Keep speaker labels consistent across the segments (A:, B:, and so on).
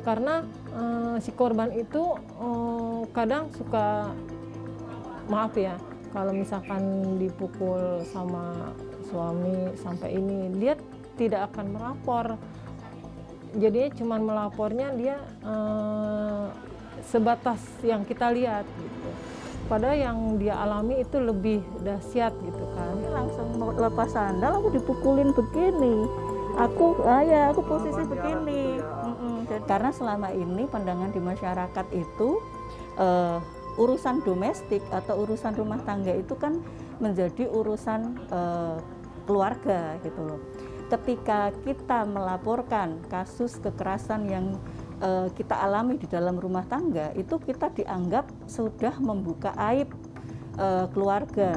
A: karena si korban itu kadang suka, maaf ya, kalau misalkan dipukul sama suami sampai ini, dia tidak akan melapor. Jadinya cuma melapornya dia sebatas yang kita lihat gitu. Padahal yang dia alami itu lebih dahsyat gitu kan.
B: Langsung mau lepas sandal, aku dipukulin begini. Aku posisi begini. Karena selama ini pandangan di masyarakat itu urusan domestik atau urusan rumah tangga itu kan menjadi urusan keluarga gitu loh. Ketika kita melaporkan kasus kekerasan yang kita alami di dalam rumah tangga, itu kita dianggap sudah membuka aib keluarga.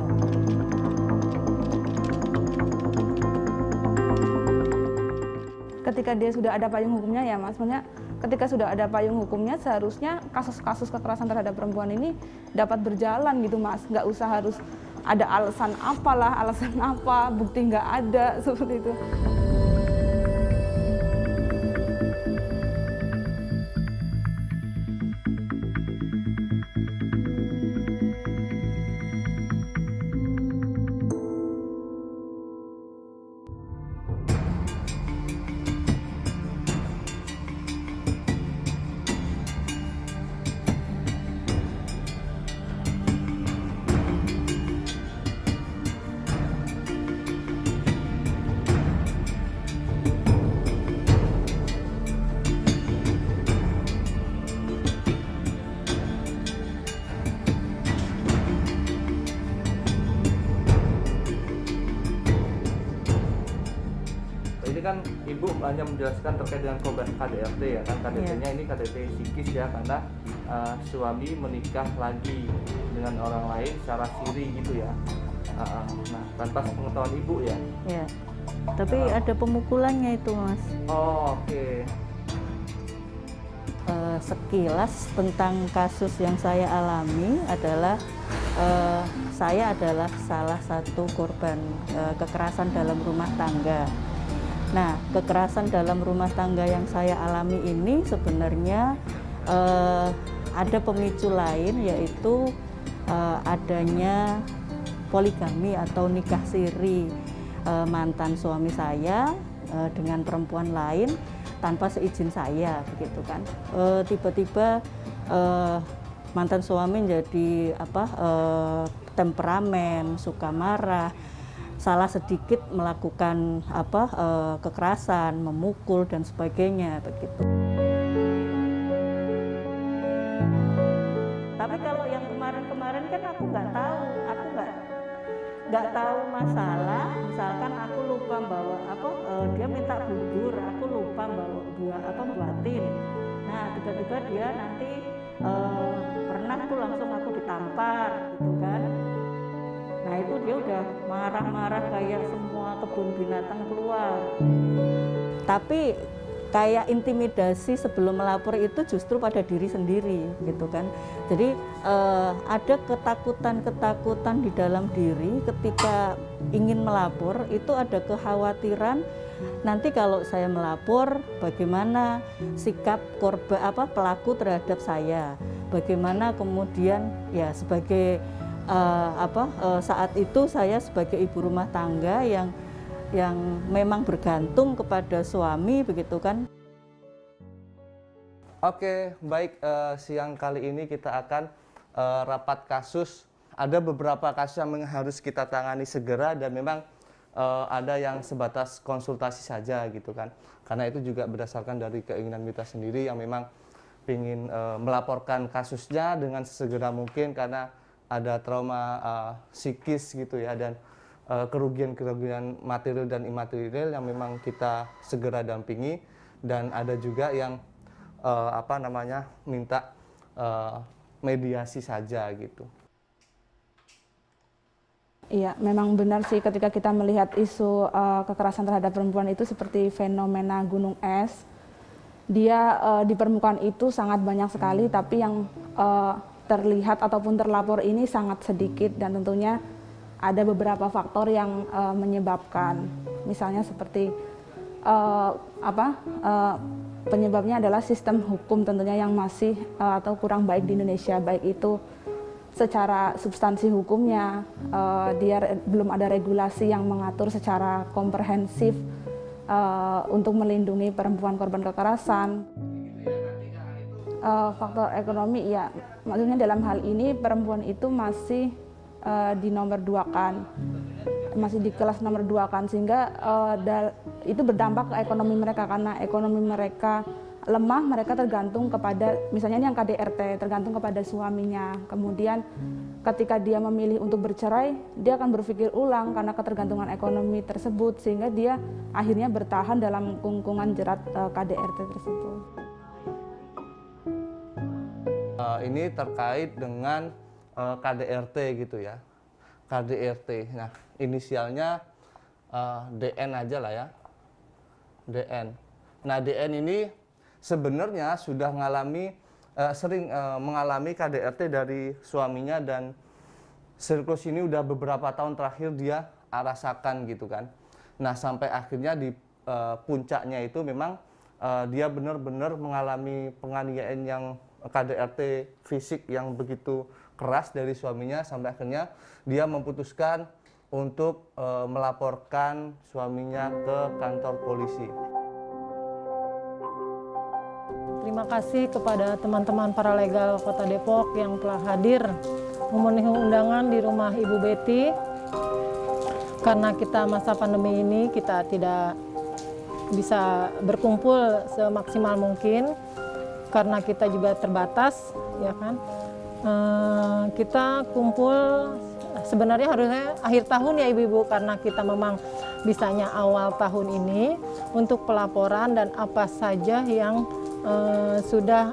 C: Ketika dia sudah ada payung hukumnya ya Mas, maksudnya ketika sudah ada payung hukumnya seharusnya kasus-kasus kekerasan terhadap perempuan ini dapat berjalan gitu Mas, nggak usah harus ada alasan apalah, alasan apa, bukti nggak ada, seperti itu.
D: Ini kan Ibu hanya menjelaskan terkait dengan korban KDRT ya kan, KDRT-nya ini KDRT psikis ya, karena suami menikah lagi dengan orang lain secara siri gitu ya. Nah, tanpa pengetahuan Ibu ya.
B: Ya. Tapi ada pemukulannya itu Mas.
D: Oh, oke.
B: Sekilas tentang kasus yang saya alami adalah saya adalah salah satu korban kekerasan dalam rumah tangga. Nah, kekerasan dalam rumah tangga yang saya alami ini sebenarnya ada pemicu lain, yaitu adanya poligami atau nikah siri mantan suami saya dengan perempuan lain tanpa seizin saya, begitu kan. Tiba-tiba mantan suami jadi temperamen, suka marah, salah sedikit melakukan kekerasan, memukul dan sebagainya, begitu. Tapi kalau yang kemarin-kemarin kan aku nggak tahu, nggak tahu masalah. Misalkan aku lupa bawa dia minta bubur, aku lupa bawa buatin. Nah, tiba-tiba dia nanti pernah tuh langsung aku ditampar, gitu kan. Nah, itu dia udah marah-marah kayak semua kebun binatang keluar. Tapi kayak intimidasi sebelum melapor itu justru pada diri sendiri, gitu kan. Jadi ada ketakutan-ketakutan di dalam diri ketika ingin melapor. Itu ada kekhawatiran nanti kalau saya melapor bagaimana sikap pelaku terhadap saya, bagaimana kemudian ya sebagai saat itu saya sebagai ibu rumah tangga yang memang bergantung kepada suami, begitu kan.
D: Oke, baik, siang kali ini kita akan rapat kasus. Ada beberapa kasus yang harus kita tangani segera dan memang ada yang sebatas konsultasi saja gitu kan. Karena itu juga berdasarkan dari keinginan kita sendiri yang memang ingin melaporkan kasusnya dengan sesegera mungkin karena ada trauma psikis gitu ya, dan kerugian-kerugian material dan imaterial yang memang kita segera dampingi, dan ada juga yang minta mediasi saja gitu.
C: Iya, memang benar sih ketika kita melihat isu kekerasan terhadap perempuan itu seperti fenomena gunung es. Dia di permukaan itu sangat banyak sekali, tapi yang terlihat ataupun terlapor ini sangat sedikit, dan tentunya ada beberapa faktor yang menyebabkan, misalnya seperti Penyebabnya adalah sistem hukum tentunya yang masih atau kurang baik di Indonesia, baik itu secara substansi hukumnya, belum ada regulasi yang mengatur secara komprehensif untuk melindungi perempuan korban kekerasan. Faktor ekonomi, ya, maksudnya dalam hal ini perempuan itu masih dinomorduakan, masih di kelas nomor 2 kan, sehingga itu berdampak ke ekonomi mereka, karena ekonomi mereka lemah, mereka tergantung kepada, misalnya ini yang KDRT, tergantung kepada suaminya. Kemudian ketika dia memilih untuk bercerai, dia akan berpikir ulang karena ketergantungan ekonomi tersebut, sehingga dia akhirnya bertahan dalam kungkungan jerat KDRT tersebut.
D: Ini terkait dengan KDRT gitu ya, KDRT. Nah, inisialnya DN aja lah ya, DN. Nah, DN ini sebenarnya sudah sering mengalami KDRT dari suaminya, dan siklus ini udah beberapa tahun terakhir dia rasakan gitu kan. Nah, sampai akhirnya di puncaknya itu memang dia benar-benar mengalami penganiayaan yang KDRT fisik yang begitu keras dari suaminya, sampai akhirnya dia memutuskan untuk melaporkan suaminya ke kantor polisi.
A: Terima kasih kepada teman-teman paralegal Kota Depok yang telah hadir memenuhi undangan di rumah Ibu Betty. Karena kita masa pandemi ini kita tidak bisa berkumpul semaksimal mungkin, karena kita juga terbatas, ya kan. Kita kumpul sebenarnya harusnya akhir tahun ya Ibu-Ibu, karena kita memang bisanya awal tahun ini untuk pelaporan dan apa saja yang sudah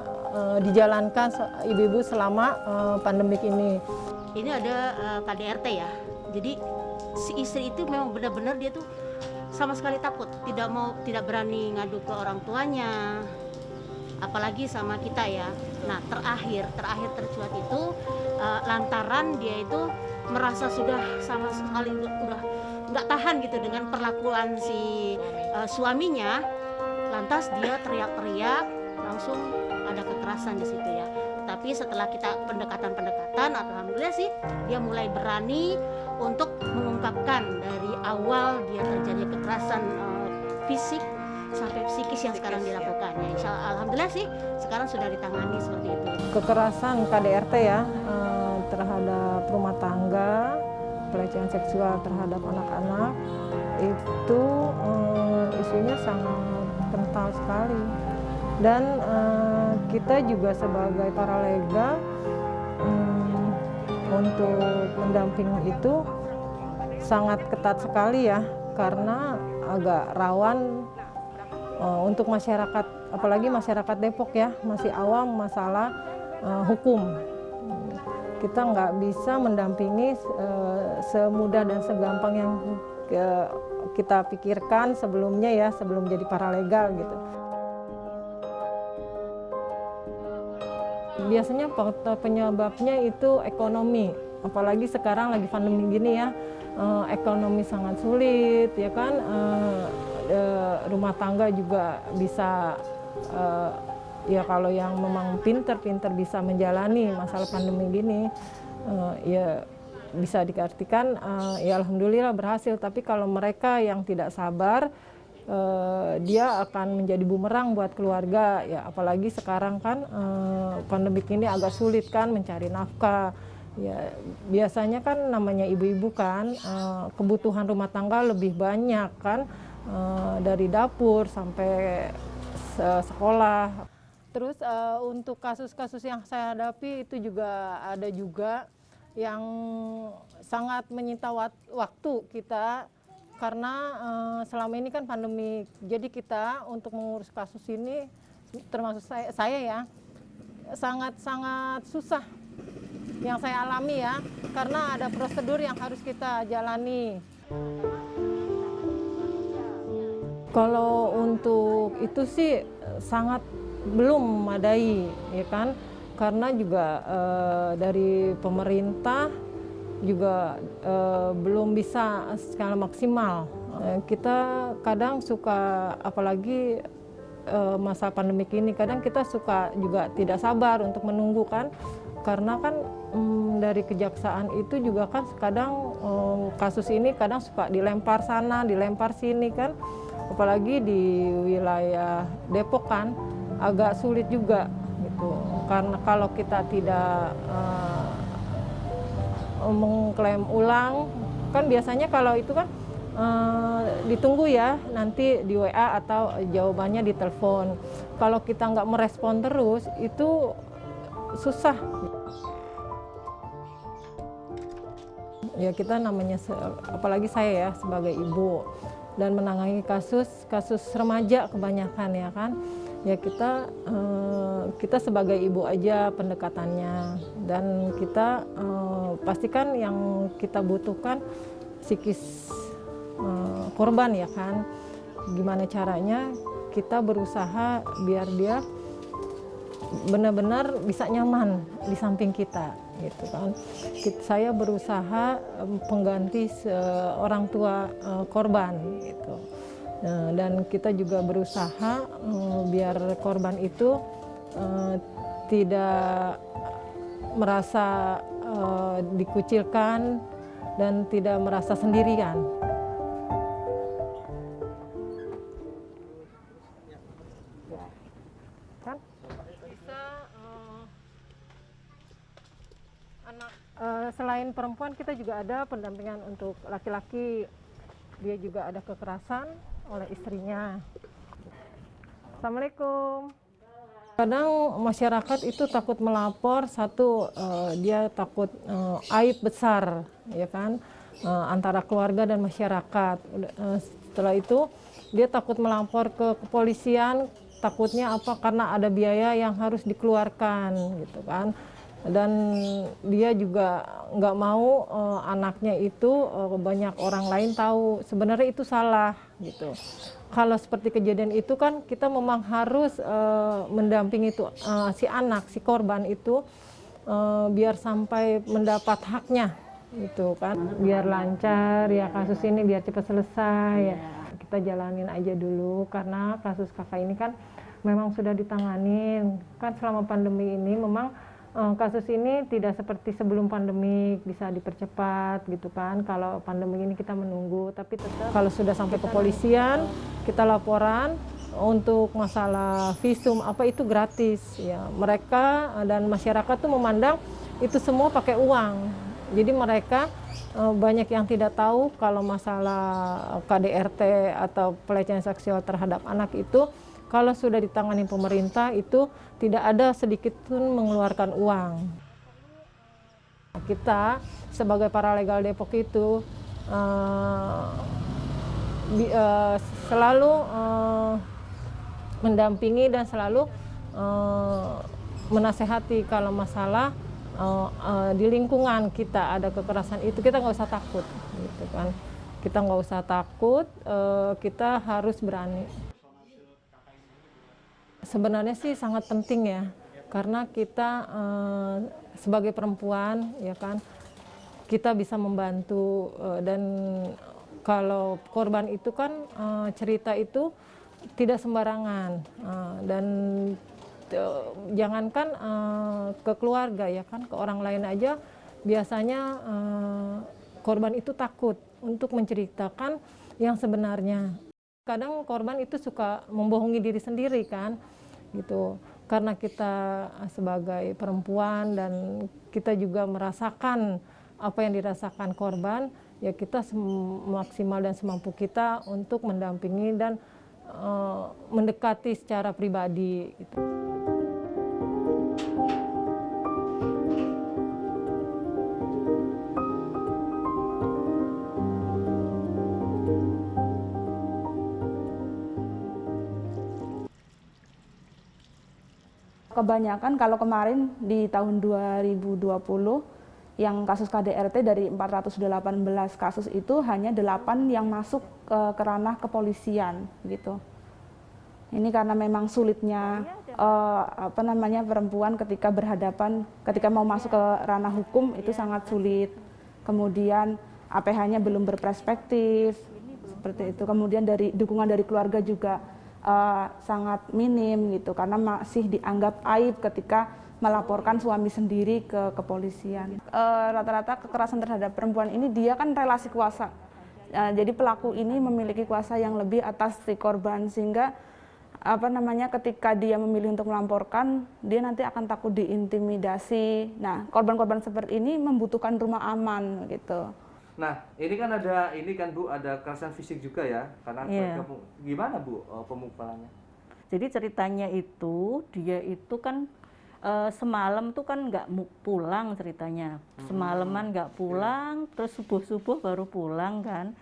A: dijalankan Ibu-Ibu selama pandemik ini.
E: Ini ada KDRT ya, jadi si istri itu memang benar-benar dia tuh sama sekali takut, tidak berani ngadu ke orang tuanya, apalagi sama kita ya. Nah, terakhir tercuat itu lantaran dia itu merasa sudah sama sekali udah nggak tahan gitu dengan perlakuan si suaminya, lantas dia teriak-teriak, langsung ada kekerasan di situ ya. Tapi setelah kita pendekatan, alhamdulillah sih dia mulai berani untuk mengungkapkan dari awal dia terjadi kekerasan fisik sampai psikis yang sekarang dilakukan ya. Insya Allah, alhamdulillah sih sekarang sudah ditangani seperti itu.
A: Kekerasan KDRT ya terhadap rumah tangga, pelecehan seksual terhadap anak-anak itu isunya sangat kental sekali, dan kita juga sebagai paralega untuk mendampingi itu sangat ketat sekali ya, karena agak rawan untuk masyarakat, apalagi masyarakat Depok ya, masih awam masalah hukum. Kita nggak bisa mendampingi semudah dan segampang yang kita pikirkan sebelumnya ya, sebelum jadi paralegal gitu. Biasanya penyebabnya itu ekonomi, apalagi sekarang lagi pandemi gini ya, ekonomi sangat sulit ya kan. Rumah tangga juga bisa ya kalau yang memang pinter bisa menjalani masalah pandemi gini, ya bisa diartikan ya alhamdulillah berhasil. Tapi kalau mereka yang tidak sabar, dia akan menjadi bumerang buat keluarga ya, apalagi sekarang kan pandemi ini agak sulit kan mencari nafkah ya. Biasanya kan namanya ibu-ibu kan kebutuhan rumah tangga lebih banyak kan, dari dapur sampai sekolah. Terus untuk kasus-kasus yang saya hadapi itu juga ada juga yang sangat menyita waktu kita, karena selama ini kan pandemi. Jadi kita untuk mengurus kasus ini, termasuk saya ya, sangat susah yang saya alami ya, karena ada prosedur yang harus kita jalani. Kalau untuk itu sih sangat belum memadai ya kan, karena juga dari pemerintah juga belum bisa skala maksimal. Kita kadang suka, apalagi masa pandemik ini kadang kita suka juga tidak sabar untuk menunggu kan, karena kan dari kejaksaan itu juga kan kadang kasus ini kadang suka dilempar sana, dilempar sini kan, apalagi di wilayah Depok kan agak sulit juga gitu, karena kalau kita tidak mengklaim ulang kan biasanya kalau itu kan ditunggu ya nanti di WA atau jawabannya di telepon. Kalau kita nggak merespon terus itu susah. Ya kita namanya apalagi saya ya sebagai ibu dan menangani kasus remaja kebanyakan ya kan. Ya kita sebagai ibu aja pendekatannya, dan kita pastikan yang kita butuhkan psikis korban ya kan. Gimana caranya kita berusaha biar dia benar-benar bisa nyaman di samping kita gitu kan. Saya berusaha pengganti orang tua korban gitu. Dan kita juga berusaha biar korban itu tidak merasa dikucilkan dan tidak merasa sendirian. Kan? Bisa selain perempuan kita juga ada pendampingan untuk laki-laki. Dia juga ada kekerasan oleh istrinya. Assalamualaikum. Kadang masyarakat itu takut melapor, satu dia takut aib besar ya kan, antara keluarga dan masyarakat. Setelah itu dia takut melapor ke kepolisian, takutnya apa, karena ada biaya yang harus dikeluarkan gitu kan. Dan dia juga nggak mau anaknya itu banyak orang lain tahu. Sebenarnya itu salah gitu. Kalau seperti kejadian itu kan kita memang harus mendampingi itu si anak, si korban itu biar sampai mendapat haknya gitu kan. Biar lancar ya kasus ini, biar cepat selesai. Ya. Kita jalanin aja dulu karena kasus kakak ini kan memang sudah ditanganin. Kan selama pandemi ini memang kasus ini tidak seperti sebelum pandemi, bisa dipercepat gitu kan. Kalau pandemi ini kita menunggu, tapi tetap kalau sudah sampai kepolisian kita laporan untuk masalah visum apa itu gratis ya. Mereka dan masyarakat tuh memandang itu semua pakai uang. Jadi mereka banyak yang tidak tahu kalau masalah KDRT atau pelecehan seksual terhadap anak itu kalau sudah ditangani pemerintah itu tidak ada sedikit pun mengeluarkan uang. Kita sebagai paralegal Depok itu selalu mendampingi dan selalu menasehati kalau masalah di lingkungan kita ada kekerasan itu kita nggak usah takut, gitu kan? Kita nggak usah takut, kita harus berani. Sebenarnya sih sangat penting ya, karena kita sebagai perempuan ya kan, kita bisa membantu dan kalau korban itu kan cerita itu tidak sembarangan dan jangankan ke keluarga ya kan, ke orang lain aja biasanya korban itu takut untuk menceritakan yang sebenarnya. Kadang korban itu suka membohongi diri sendiri kan, gitu. Karena kita sebagai perempuan dan kita juga merasakan apa yang dirasakan korban, ya kita maksimal dan semampu kita untuk mendampingi dan mendekati secara pribadi. Gitu.
C: Kebanyakan kalau kemarin di tahun 2020 yang kasus KDRT dari 418 kasus itu hanya 8 yang masuk ke ranah kepolisian gitu. Ini karena memang sulitnya perempuan ketika berhadapan, ketika mau masuk ke ranah hukum itu sangat sulit. Kemudian APH-nya belum berperspektif seperti itu. Kemudian dari dukungan dari keluarga juga sangat minim gitu, karena masih dianggap aib ketika melaporkan suami sendiri ke kepolisian. Rata-rata kekerasan terhadap perempuan ini dia kan relasi kuasa. Jadi pelaku ini memiliki kuasa yang lebih atas si korban, sehingga ketika dia memilih untuk melaporkan, dia nanti akan takut diintimidasi. Nah, korban-korban seperti ini membutuhkan rumah aman gitu.
D: Nah, ini kan Bu, ada kekerasan fisik juga ya, karena
B: Iya.
D: gimana Bu pemukulannya?
B: Jadi ceritanya itu dia itu kan semalam tuh kan nggak pulang ceritanya, semalaman nggak pulang, terus subuh baru pulang kan.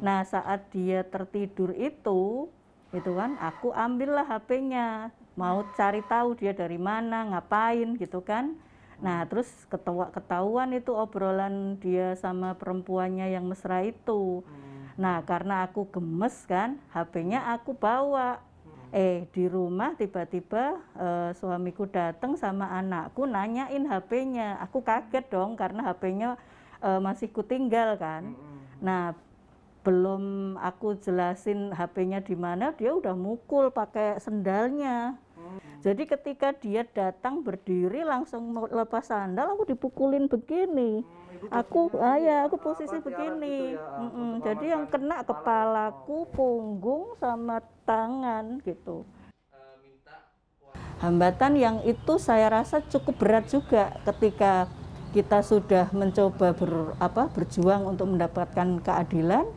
B: Nah saat dia tertidur itu kan aku ambillah HP-nya, mau cari tahu dia dari mana, ngapain gitu kan. Nah terus ketahuan itu obrolan dia sama perempuannya yang mesra itu. Nah karena aku gemes kan, HP-nya aku bawa. Di rumah tiba-tiba suamiku datang sama anakku nanyain HP-nya. Aku kaget dong karena HP-nya masih kutinggal kan. Nah belum aku jelasin HP-nya di mana, dia udah mukul pakai sendalnya. Jadi ketika dia datang berdiri langsung lepas sandal, aku dipukulin begini. Aku posisi begini. Jadi yang kena kepalaku, punggung sama tangan gitu. Hambatan yang itu saya rasa cukup berat juga ketika kita sudah mencoba berjuang untuk mendapatkan keadilan.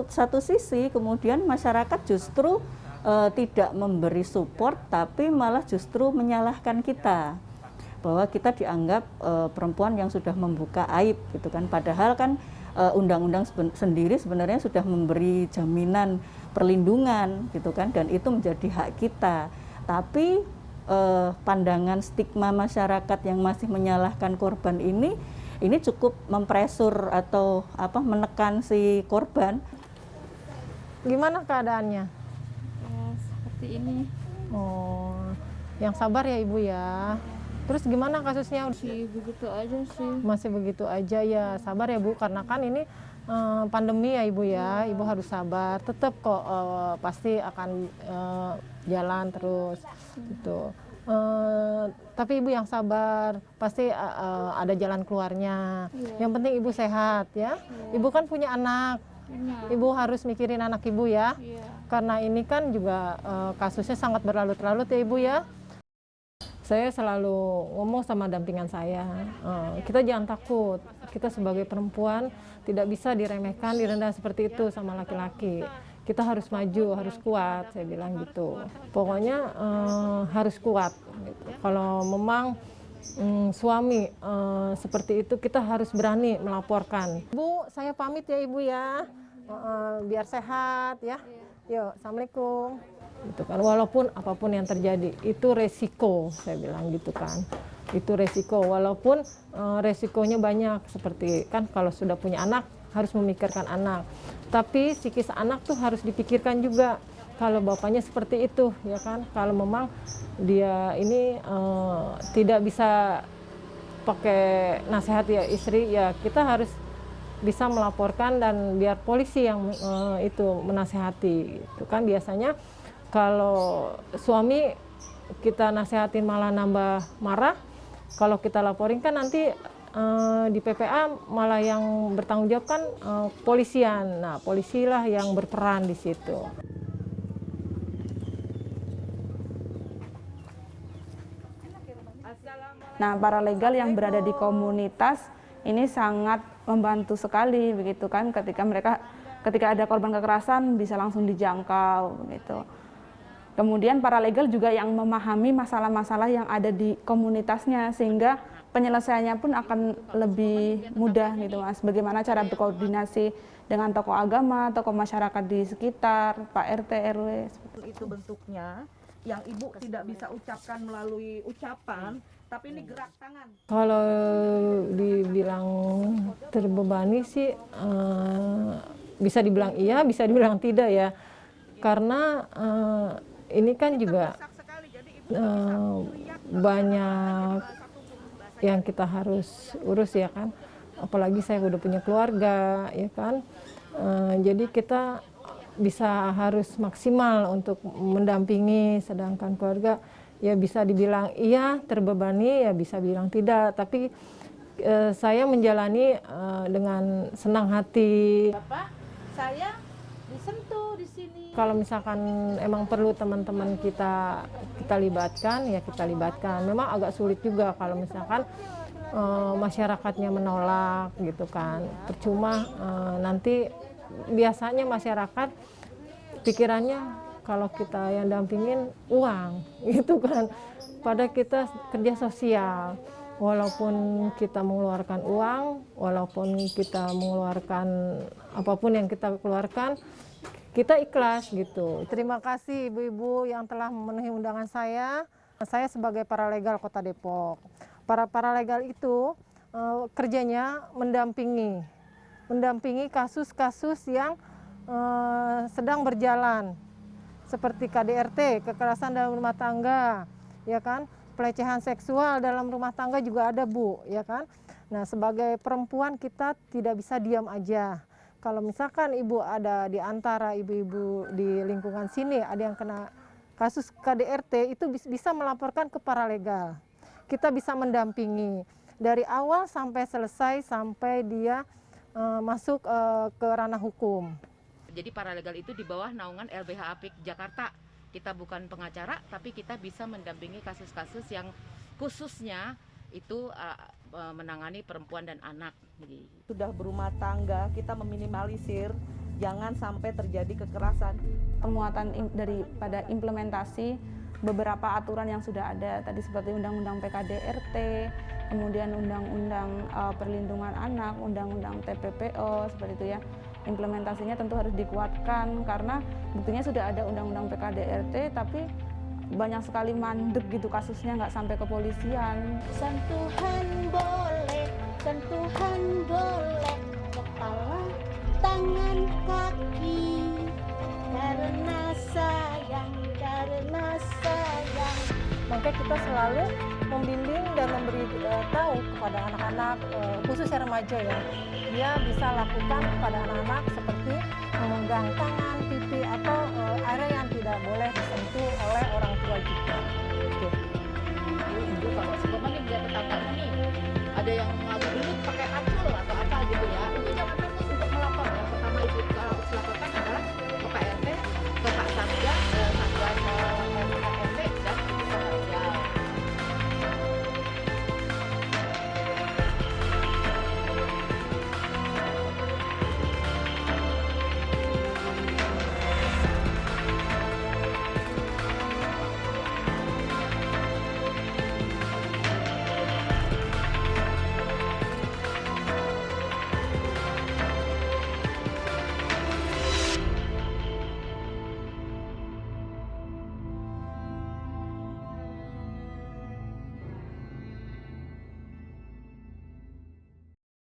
B: Satu sisi kemudian masyarakat justru tidak memberi support, tapi malah justru menyalahkan kita bahwa kita dianggap perempuan yang sudah membuka aib gitu kan. Padahal kan undang-undang sendiri sebenarnya sudah memberi jaminan perlindungan gitu kan, dan itu menjadi hak kita. Tapi pandangan stigma masyarakat yang masih menyalahkan korban ini cukup mempresur atau menekan si korban.
A: Gimana keadaannya?
F: Seperti ini.
A: Oh, yang sabar ya Ibu ya. Terus gimana kasusnya?
F: Masih begitu aja sih.
A: Masih begitu aja ya. Sabar ya Bu, karena kan ini pandemi ya Ibu ya. Ibu harus sabar. Tetap kok pasti akan jalan terus gitu. Tapi Ibu yang sabar, pasti ada jalan keluarnya. Yang penting Ibu sehat ya. Ibu kan punya anak. Ibu harus mikirin anak Ibu ya. Karena ini kan juga kasusnya sangat berlarut-larut ya Ibu ya. Saya selalu ngomong sama dampingan saya, kita jangan takut. Kita sebagai perempuan tidak bisa diremehkan, direndah seperti itu sama laki-laki. Kita harus maju, harus kuat, saya bilang gitu. Pokoknya harus kuat. Gitu. Kalau memang suami seperti itu, kita harus berani melaporkan. Bu, saya pamit ya Ibu ya, biar sehat ya. Yuk, Assalamualaikum. Gitu kan, walaupun apapun yang terjadi itu resiko, saya bilang gitu kan, itu resiko, walaupun resikonya banyak, seperti kan kalau sudah punya anak harus memikirkan anak, tapi psikis anak tuh harus dipikirkan juga. Kalau bapaknya seperti itu ya kan, kalau memang dia ini tidak bisa pakai nasihat ya istri, ya kita harus bisa melaporkan dan biar polisi yang itu menasehati itu kan. Biasanya kalau suami kita nasehatin malah nambah marah, kalau kita laporin kan nanti di PPA malah yang bertanggung jawab kan polisian. Nah, polisilah yang berperan di situ.
C: Nah, paralegal yang berada di komunitas ini sangat membantu sekali begitu kan, ketika ada korban kekerasan bisa langsung dijangkau begitu. Kemudian paralegal juga yang memahami masalah-masalah yang ada di komunitasnya, sehingga penyelesaiannya pun akan lebih mudah gitu Mas. Bagaimana cara berkoordinasi dengan tokoh agama, tokoh masyarakat di sekitar, Pak RT, RW.
G: Itu bentuknya yang Ibu tidak bisa ucapkan melalui ucapan, tapi ini gerak tangan.
A: Kalau dibilang terbebani sih bisa dibilang iya, bisa dibilang tidak ya. Karena ini kan juga banyak yang kita harus urus ya kan. Apalagi saya udah punya keluarga ya kan. Jadi kita bisa harus maksimal untuk mendampingi, sedangkan keluarga ya bisa dibilang iya terbebani, ya bisa bilang tidak, tapi saya menjalani dengan senang hati.
G: Bapak, saya disentuh di sini.
A: Kalau misalkan emang perlu teman-teman kita libatkan, ya kita libatkan. Memang agak sulit juga kalau misalkan masyarakatnya menolak gitu kan. Percuma nanti biasanya masyarakat pikirannya kalau kita yang dampingin uang gitu kan. Pada kita kerja sosial, walaupun kita mengeluarkan uang, walaupun kita mengeluarkan apapun yang kita keluarkan, kita ikhlas gitu. Terima kasih ibu-ibu yang telah memenuhi undangan saya. Saya sebagai paralegal Kota Depok. Para paralegal itu kerjanya mendampingi kasus-kasus yang sedang berjalan, seperti KDRT, kekerasan dalam rumah tangga, ya kan? Pelecehan seksual dalam rumah tangga juga ada, Bu, ya kan? Nah, sebagai perempuan kita tidak bisa diam aja. Kalau misalkan ibu ada di antara ibu-ibu di lingkungan sini ada yang kena kasus KDRT, itu bisa melaporkan ke paralegal. Kita bisa mendampingi dari awal sampai selesai, sampai dia masuk ke ranah hukum.
H: Jadi paralegal itu di bawah naungan LBH Apik Jakarta. Kita bukan pengacara, tapi kita bisa mendampingi kasus-kasus yang khususnya itu menangani perempuan dan anak.
G: Sudah berumah tangga, kita meminimalisir jangan sampai terjadi kekerasan.
C: Penguatan daripada implementasi beberapa aturan yang sudah ada tadi seperti Undang-Undang PKDRT, kemudian Undang-Undang Perlindungan Anak, Undang-Undang TPPO, seperti itu ya. Implementasinya tentu harus dikuatkan karena buktinya sudah ada Undang-Undang PKDRT, tapi banyak sekali mandek gitu kasusnya, nggak sampai kepolisian.
E: Sentuhan boleh kepala, tangan, kaki, karena sayang.
A: Maka kita selalu membimbing dan memberi tahu kepada anak-anak, khususnya remaja ya, dia bisa lakukan pada anak-anak seperti memegang tangan, pipi, atau area yang tidak boleh disentuh oleh orang